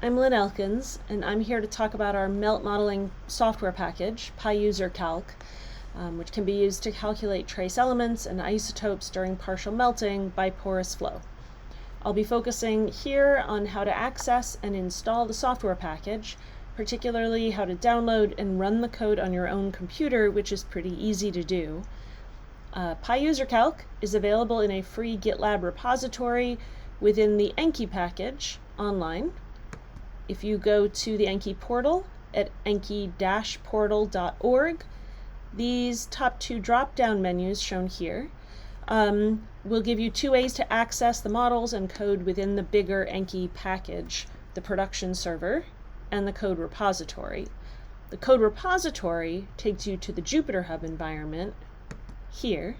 I'm Lynn Elkins, and I'm here to talk about our melt modeling software package, pyUserCalc, which can be used to calculate trace elements and isotopes during partial melting by porous flow. I'll be focusing here on how to access and install the software package, particularly how to download and run the code on your own computer, which is pretty easy to do. pyUserCalc is available in a free GitLab repository within the Enki package online. If you go to the Enki portal at enki-portal.org, these top two drop-down menus shown here will give you two ways to access the models and code within the bigger Enki package, the production server and the code repository. The code repository takes you to the Jupyter Hub environment here,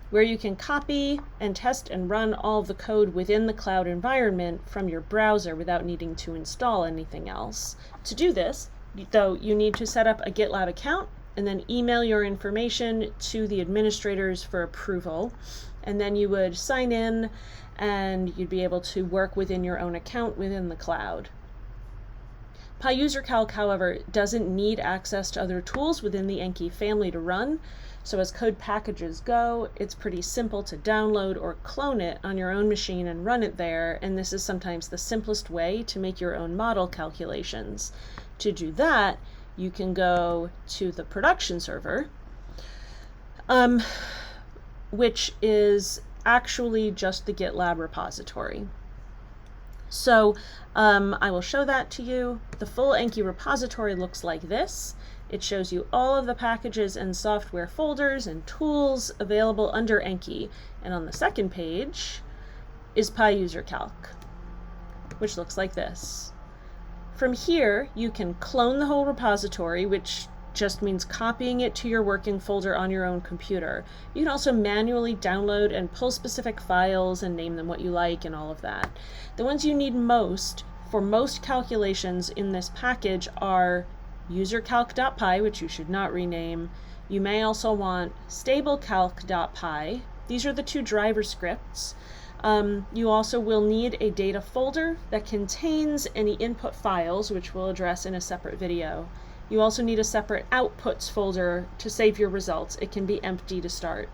where you can copy and test and run all of the code within the cloud environment from your browser without needing to install anything else. To do this, though, you need to set up a GitLab account and then email your information to the administrators for approval. And then you would sign in and you'd be able to work within your own account within the cloud. pyUserCalc, however, doesn't need access to other tools within the Enki family to run. So as code packages go, it's pretty simple to download or clone it on your own machine and run it there, and this is sometimes the simplest way to make your own model calculations. To do that, you can go to the production server, which is actually just the GitLab repository. So I will show that to you. The full Enki repository looks like this. It shows you all of the packages and software folders and tools available under Enki. And on the second page is pyUserCalc, which looks like this. From here, you can clone the whole repository, which just means copying it to your working folder on your own computer. You can also manually download and pull specific files and name them what you like and all of that. The ones you need most for most calculations in this package are usercalc.py, which you should not rename. You may also want stablecalc.py. These are the two driver scripts. You also will need a data folder that contains any input files, which we'll address in a separate video. You also need a separate outputs folder to save your results. It can be empty to start.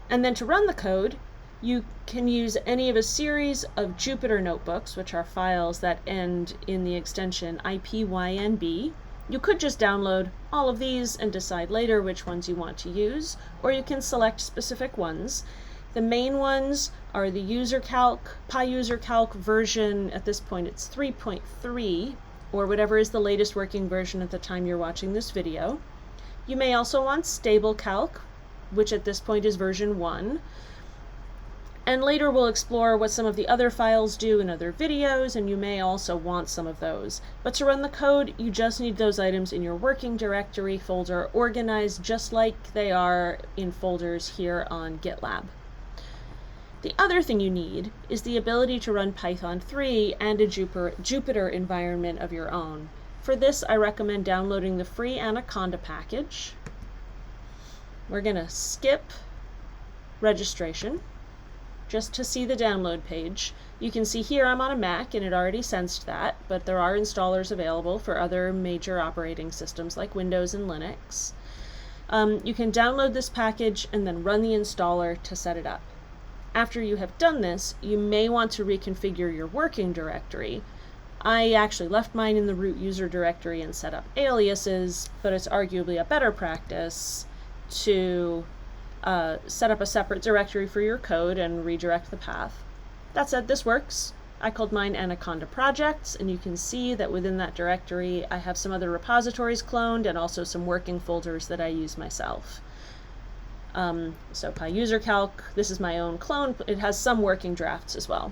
And then to run the code, you can use any of a series of Jupyter notebooks, which are files that end in the extension IPYNB. You could just download all of these and decide later which ones you want to use, or you can select specific ones. The main ones are the pyUserCalc version. At this point it's 3.3, or whatever is the latest working version at the time you're watching this video. You may also want stablecalc, which at this point is version 1. And later we'll explore what some of the other files do in other videos, and you may also want some of those. But to run the code, you just need those items in your working directory folder, organized just like they are in folders here on GitLab. The other thing you need is the ability to run Python 3 and a Jupyter environment of your own. For this, I recommend downloading the free Anaconda package. We're going to skip registration just to see the download page. You can see here I'm on a Mac and it already sensed that, but there are installers available for other major operating systems like Windows and Linux. You can download this package and then run the installer to set it up. After you have done this, you may want to reconfigure your working directory. I actually left mine in the root user directory and set up aliases, but it's arguably a better practice to set up a separate directory for your code and redirect the path. That said, this works. I called mine Anaconda Projects, and you can see that within that directory I have some other repositories cloned and also some working folders that I use myself. So pyUserCalc, this is my own clone. It has some working drafts as well.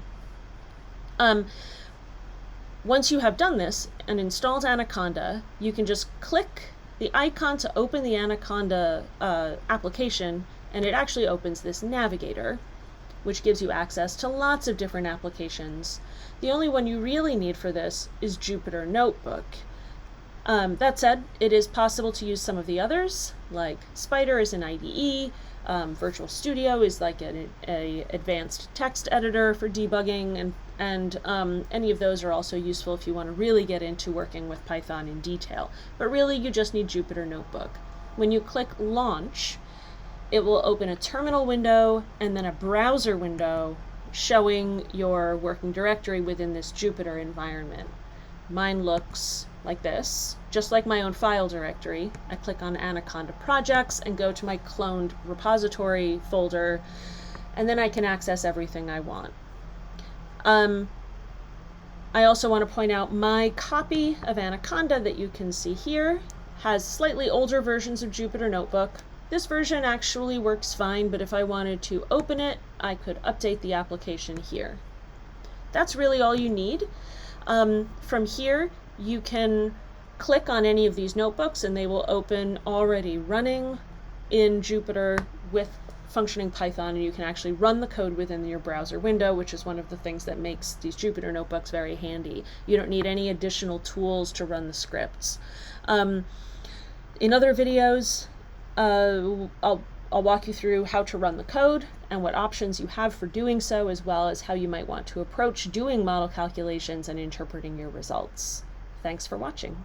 Once you have done this and installed Anaconda, you can just click the icon to open the Anaconda application, and it actually opens this navigator, which gives you access to lots of different applications. The only one you really need for this is Jupyter Notebook. That said, it is possible to use some of the others, like Spider is an IDE, Virtual Studio is like an advanced text editor for debugging And any of those are also useful if you want to really get into working with Python in detail. But really, you just need Jupyter Notebook. When you click Launch, it will open a terminal window and then a browser window showing your working directory within this Jupyter environment. Mine looks like this, just like my own file directory. I click on Anaconda Projects and go to my cloned repository folder, and then I can access everything I want. I also want to point out my copy of Anaconda that you can see here has slightly older versions of Jupyter Notebook. This version actually works fine, but if I wanted to open it, I could update the application here. That's really all you need. From here, you can click on any of these notebooks and they will open already running in Jupyter with functioning Python, and you can actually run the code within your browser window, which is one of the things that makes these Jupyter notebooks very handy. You don't need any additional tools to run the scripts. In other videos, I'll walk you through how to run the code and what options you have for doing so, as well as how you might want to approach doing model calculations and interpreting your results. Thanks for watching.